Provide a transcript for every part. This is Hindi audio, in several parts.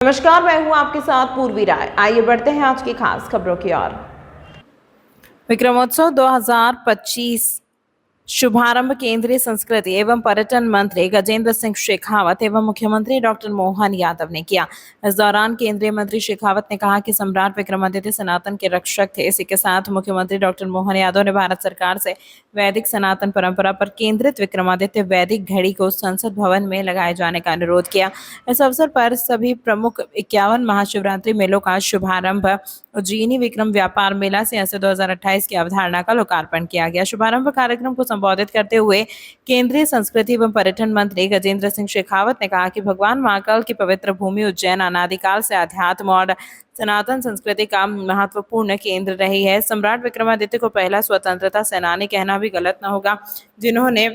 नमस्कार, मैं हूं आपके साथ पूर्वी राय। आइए बढ़ते हैं आज की खास खबरों की ओर। विक्रमोत्सव 2025 शुभारंभ केंद्रीय संस्कृति एवं पर्यटन मंत्री गजेंद्र सिंह शेखावत एवं मुख्यमंत्री डॉक्टर मोहन यादव ने किया। इस दौरान केंद्रीय मंत्री शेखावत ने कहा कि सम्राट विक्रमादित्य सनातन के रक्षक थे। इसी के साथ मुख्यमंत्री डॉक्टर मोहन यादव ने भारत सरकार से वैदिक सनातन परंपरा पर केंद्रित विक्रमादित्य वैदिक घड़ी को संसद भवन में लगाए जाने का अनुरोध किया। इस अवसर पर सभी प्रमुख 51 महाशिवरात्रि मेलों का शुभारंभ उज्जैनी विक्रम व्यापार मेला से 2028 की अवधारणा का लोकार्पण किया गया। शुभारंभ कार्यक्रम को संबोधित करते हुए केंद्रीय संस्कृति एवं पर्यटन मंत्री गजेंद्र सिंह शेखावत ने कहा कि भगवान महाकाल की पवित्र भूमि उज्जैन अनादिकाल से अध्यात्म और सनातन संस्कृति का महत्वपूर्ण केंद्र रही है। सम्राट विक्रमादित्य को पहला स्वतंत्रता सेनानी कहना भी गलत न होगा, जिन्होंने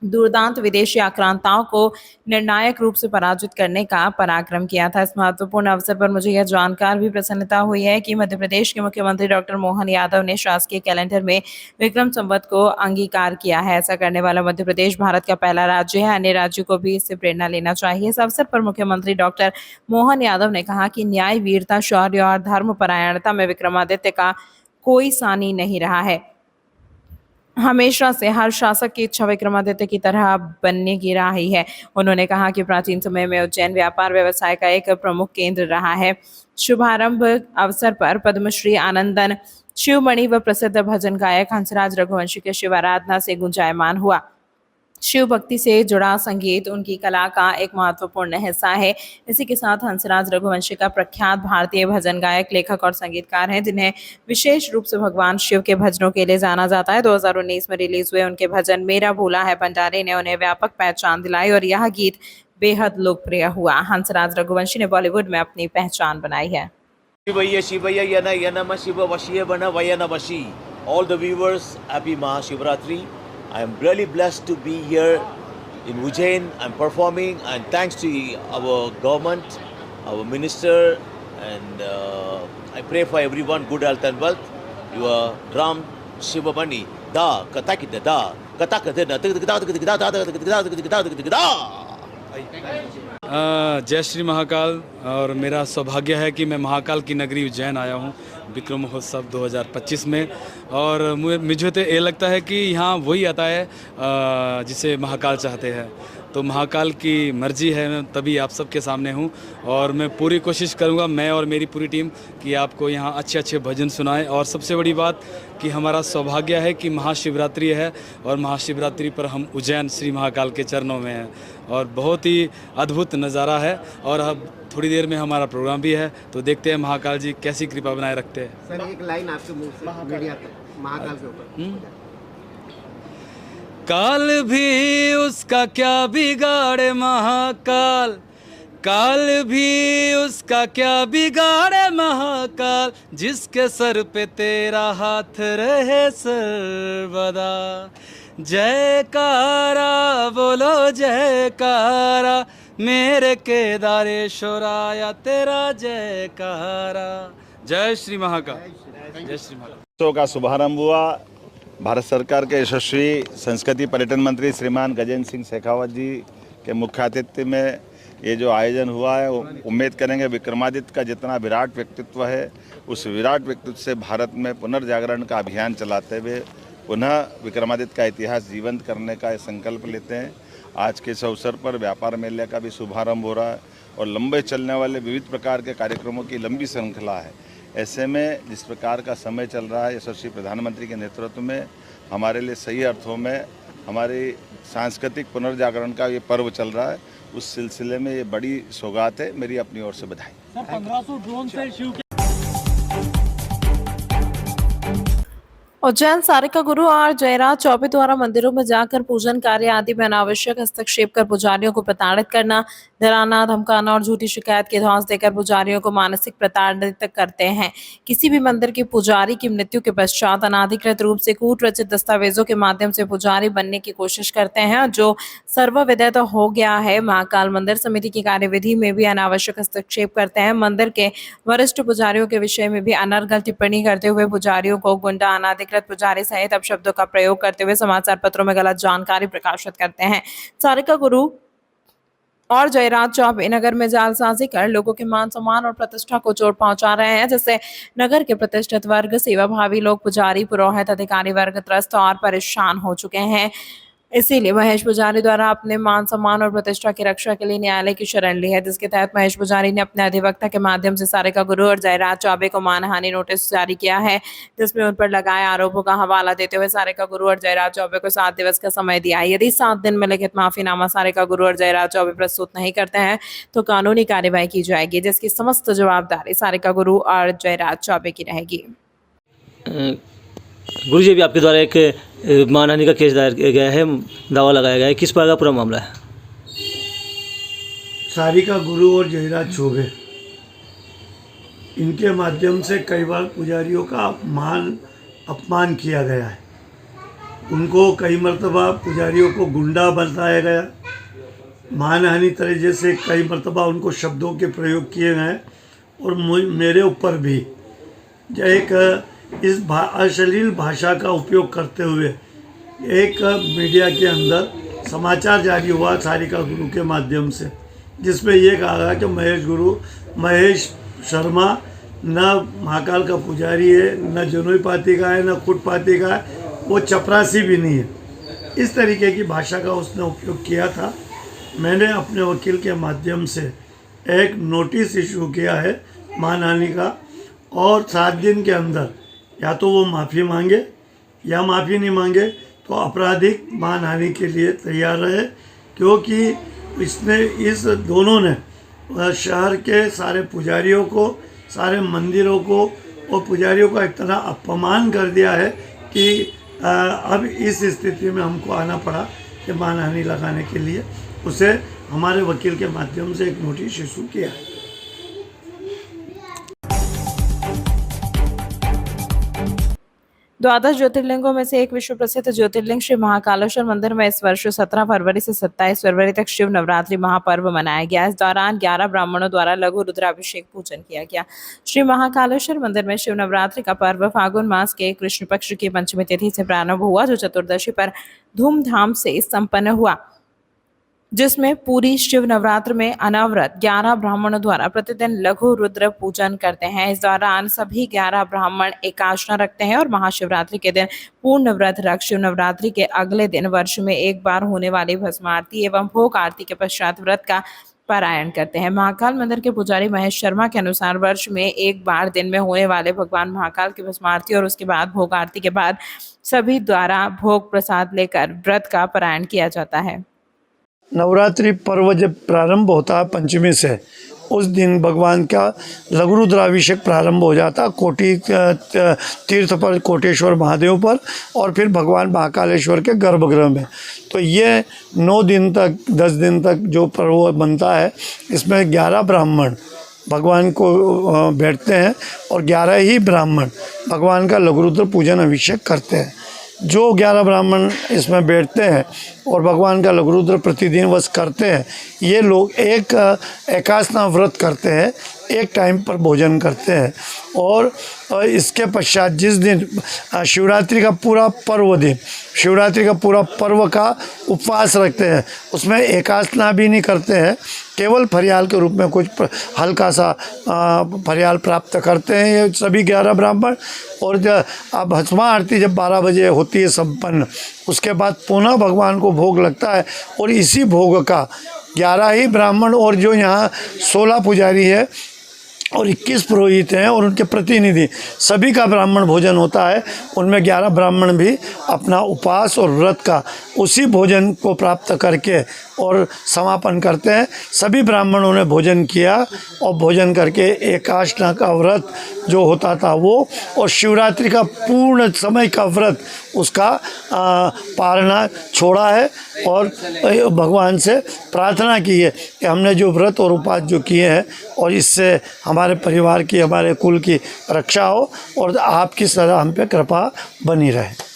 दुर्दांत विदेशी आक्रांताओं को निर्णायक रूप से पराजित करने का पराक्रम किया था। इस महत्वपूर्ण अवसर पर मुझे यह जानकर भी प्रसन्नता हुई है कि मध्य प्रदेश के मुख्यमंत्री डॉक्टर मोहन यादव ने शासकीय कैलेंडर में विक्रम संवत को अंगीकार किया है। ऐसा करने वाला मध्य प्रदेश भारत का पहला राज्य है। अन्य राज्यों को भी इससे प्रेरणा लेना चाहिए। इस अवसर पर मुख्यमंत्री डॉक्टर मोहन यादव ने कहा कि न्याय, वीरता, शौर्य और धर्मपरायणता में विक्रमादित्य का कोई सानी नहीं रहा है। हमेशा से हर शासक की इच्छा विक्रमादित्य की तरह बनने की रही है। उन्होंने कहा कि प्राचीन समय में उज्जैन व्यापार व्यवसाय का एक प्रमुख केंद्र रहा है। शुभारंभ अवसर पर पद्मश्री आनंदन शिवमणि व प्रसिद्ध भजन गायक हंसराज रघुवंशी के शिव आराधना से गुंजायमान हुआ। शिव भक्ति से जुड़ा संगीत उनकी कला का एक महत्वपूर्ण हिस्सा है। इसी के साथ हंसराज रघुवंशी का प्रख्यात भारतीय भजन गायक, लेखक और संगीतकार हैं, जिन्हें विशेष रूप से भगवान शिव के भजनों के लिए जाना जाता है। 2019 में रिलीज हुए उनके भजन मेरा भूला है भंडारे ने उन्हें व्यापक पहचान दिलाई और यह गीत बेहद लोकप्रिय हुआ। हंसराज रघुवंशी ने बॉलीवुड में अपनी पहचान बनाई है। शिवయ్య यनम शिव वशीय बन वयन वशी. All the viewers, happy Mahashivratri. I am really blessed to be here in Ujjain. I'm performing, and thanks to our government, our minister, and I pray for everyone good health and wealth. Your drum Shivamani da katakida da katakida da. जय श्री महाकाल। और मेरा सौभाग्य है कि मैं महाकाल की नगरी उज्जैन आया हूँ विक्रम महोत्सव 2025 में। और मुझे तो ये लगता है कि यहाँ वही आता है जिसे महाकाल चाहते हैं। तो महाकाल की मर्जी है, मैं तभी आप सबके सामने हूँ और मैं पूरी कोशिश करूँगा, मैं और मेरी पूरी टीम, कि आपको यहाँ अच्छे अच्छे भजन सुनाएं। और सबसे बड़ी बात कि हमारा सौभाग्य है कि महाशिवरात्रि है और महाशिवरात्रि पर हम उज्जैन श्री महाकाल के चरणों में हैं और बहुत ही अद्भुत नज़ारा है। और अब थोड़ी देर में हमारा प्रोग्राम भी है, तो देखते हैं महाकाल जी कैसी कृपा बनाए रखते हैं। सर, एक लाइन आपके मुंह से मीडिया तक महाकाल के ऊपर। काल भी उसका क्या बिगाड़े महाकाल, काल भी उसका क्या बिगाड़े महाकाल, जिसके सर पे तेरा हाथ रहे सर्वदा। जयकारा बोलो जयकारा, मेरे केदारेश्वराया तेरा जयकारा। जय श्री महाकाल, जय श्री महाकाल। उत्सव का शुभारंभ हुआ। भारत सरकार के यशस्वी संस्कृति पर्यटन मंत्री श्रीमान गजेंद्र सिंह शेखावत जी के मुख्य आतिथ्य में ये जो आयोजन हुआ है, उम्मीद करेंगे विक्रमादित्य का जितना विराट व्यक्तित्व है, उस विराट व्यक्तित्व से भारत में पुनर्जागरण का अभियान चलाते हुए पुनः विक्रमादित्य का इतिहास जीवंत करने का संकल्प लेते हैं। आज के इस अवसर पर व्यापार मेले का भी शुभारंभ हो रहा है और लंबे चलने वाले विविध प्रकार के कार्यक्रमों की लंबी श्रृंखला है। ऐसे में जिस प्रकार का समय चल रहा है, यशस्वी प्रधानमंत्री के नेतृत्व में हमारे लिए सही अर्थों में हमारी सांस्कृतिक पुनर्जागरण का ये पर्व चल रहा है। उस सिलसिले में ये बड़ी सौगात है। मेरी अपनी ओर से बधाई। सर, 1500 ड्रोन से शिव उज्जैन सारिका गुरु और जयराज चौबे द्वारा मंदिरों में जाकर पूजन कार्य आदि में अनावश्यक हस्तक्षेप कर पुजारियों को प्रताड़ित करना, डराना, धमकाना और झूठी शिकायत के धौंस देकर पुजारियों को मानसिक प्रताड़ित करते हैं। किसी भी मंदिर के पुजारी की मृत्यु के पश्चात अनाधिकृत रूप से कूट रचित दस्तावेजों के माध्यम से पुजारी बनने की कोशिश करते हैं, जो सर्वविदित हो गया है। महाकाल मंदिर समिति की कार्यविधि में भी अनावश्यक हस्तक्षेप करते हैं। मंदिर के वरिष्ठ पुजारियों के विषय में भी अनर्गल टिप्पणी करते हुए पुजारियों को गुंडा, अनाधिकृत पुजारी सहित अपशब्दों का प्रयोग करते हुए समाचार पत्रों में गलत जानकारी प्रकाशित करते हैं। सारिका गुरु और जयराज चौबे नगर में जालसाजी कर लोगों के मान सम्मान और प्रतिष्ठा को चोट पहुंचा रहे हैं, जिससे नगर के प्रतिष्ठित वर्ग, सेवाभावी लोग, पुजारी, पुरोहित, अधिकारी वर्ग त्रस्त और परेशान हो चुके हैं। इसीलिए महेश पुजारी द्वारा अपने मान सम्मान और प्रतिष्ठा की रक्षा के लिए न्यायालय की शरण ली है, जिसके तहत महेश पुजारी ने अपने अधिवक्ता के माध्यम से सारिका गुरु और जयराज चौबे को मानहानि नोटिस जारी किया है, जिसमें उन पर लगाए आरोपों का हवाला देते हुए सारिका गुरु और जयराज चौबे को 7 दिवस का समय दिया है। यदि 7 दिन में लिखित माफीनामा सारिका गुरु और जयराज चौबे प्रस्तुत नहीं करते हैं तो कानूनी कार्यवाही की जाएगी, जिसकी समस्त जवाबदारी सारिका गुरु और जयराज चौबे की रहेगी। गुरु जी, अभी आपके द्वारा एक मानहानि का केस दायर किया गया है, दावा लगाया गया है, किस प्रकार का पूरा मामला है? सारिका गुरु और जयराज चौबे, इनके माध्यम से कई बार पुजारियों का अपमान किया गया है। उनको कई मर्तबा पुजारियों को गुंडा बताया गया, मानहानि तरीके से कई मर्तबा उनको शब्दों के प्रयोग किए गए और मेरे ऊपर भी एक इस अश्लील भाषा का उपयोग करते हुए एक मीडिया के अंदर समाचार जारी हुआ सारिका गुरु के माध्यम से, जिसमें ये कहा गया कि महेश शर्मा न महाकाल का पुजारी है, न जनोई पाती का है, न खुट पाती का है, वो चपरासी भी नहीं है। इस तरीके की भाषा का उसने उपयोग किया था। मैंने अपने वकील के माध्यम से एक नोटिस इशू किया है मानहानि का, और 7 दिन के अंदर या तो वो माफ़ी मांगे या माफ़ी नहीं मांगे तो आपराधिक मानहानि के लिए तैयार रहे, क्योंकि इस दोनों ने शहर के सारे पुजारियों को, सारे मंदिरों को और पुजारियों का इतना अपमान कर दिया है कि अब इस स्थिति में हमको आना पड़ा कि मानहानि लगाने के लिए। उसे हमारे वकील के माध्यम से एक नोटिस इशू किया है। द्वादश ज्योतिर्लिंगों में से एक विश्व प्रसिद्ध ज्योतिर्लिंग श्री महाकालेश्वर मंदिर में इस वर्ष 17 फरवरी से 27 फरवरी तक शिव नवरात्रि महापर्व मनाया गया। इस दौरान 11 ब्राह्मणों द्वारा लघु रुद्राभिषेक पूजन किया गया। श्री महाकालेश्वर मंदिर में शिव नवरात्रि का पर्व फागुन मास के कृष्ण पक्ष की पंचमी तिथि से प्रारंभ हुआ, जो चतुर्दशी पर धूमधाम से संपन्न हुआ, जिसमें पूरी शिव नवरात्र में अनवरत 11 ब्राह्मणों द्वारा प्रतिदिन लघु रुद्र पूजन करते हैं। इस दौरान सभी 11 ब्राह्मण एकादशी रखते हैं और महाशिवरात्रि के दिन पूर्ण व्रत रख शिव नवरात्रि के अगले दिन वर्ष में एक बार होने वाली भस्म आरती एवं भोग आरती के पश्चात व्रत का पारायण करते हैं। महाकाल मंदिर के पुजारी महेश शर्मा के अनुसार वर्ष में एक बार दिन में होने वाले भगवान महाकाल की भस्म आरती और उसके बाद भोग आरती के बाद सभी द्वारा भोग प्रसाद लेकर व्रत का पारायण किया जाता है। नवरात्रि पर्व जब प्रारंभ होता है पंचमी से, उस दिन भगवान का लघु रुद्राभिषेक प्रारंभ हो जाता कोटि तीर्थ पर, कोटेश्वर महादेव पर, और फिर भगवान महाकालेश्वर के गर्भगृह में। तो ये 9 दिन तक 10 दिन तक जो पर्व बनता है, इसमें 11 ब्राह्मण भगवान को बैठते हैं और 11 ही ब्राह्मण भगवान का लघु रुद्र पूजन अभिषेक करते हैं। जो 11 ब्राह्मण इसमें बैठते हैं और भगवान का लघु रुद्र प्रतिदिन वश करते हैं, ये लोग एक एकादशी व्रत करते हैं, एक टाइम पर भोजन करते हैं, और इसके पश्चात जिस दिन शिवरात्रि का पूरा पर्व दिन, शिवरात्रि का पूरा पर्व का उपवास रखते हैं, उसमें एकादशी भी नहीं करते हैं, केवल फरियाल के रूप में कुछ हल्का सा फरियाल प्राप्त करते हैं ये सभी 11 ब्राह्मण। और जब भस्मा आरती जब 12 बजे होती है संपन्न, उसके बाद पुनः भगवान को भोग लगता है, और इसी भोग का 11 ही ब्राह्मण और जो यहाँ 16 पुजारी है और 21 पुरोहित हैं और उनके प्रतिनिधि, सभी का ब्राह्मण भोजन होता है। उनमें 11 ब्राह्मण भी अपना उपवास और व्रत का उसी भोजन को प्राप्त करके और समापन करते हैं। सभी ब्राह्मणों ने भोजन किया और भोजन करके एकादशी का व्रत जो होता था वो, और शिवरात्रि का पूर्ण समय का व्रत उसका पालना छोड़ा है, और भगवान से प्रार्थना की है कि हमने जो व्रत और उपवास जो किए हैं, और इससे हमारे परिवार की, हमारे कुल की रक्षा हो और आपकी सदा हम पे कृपा बनी रहे।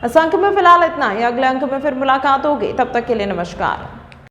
इस अंक में फिलहाल इतना ही, अगले अंक में फिर मुलाकात होगी, तब तक के लिए नमस्कार।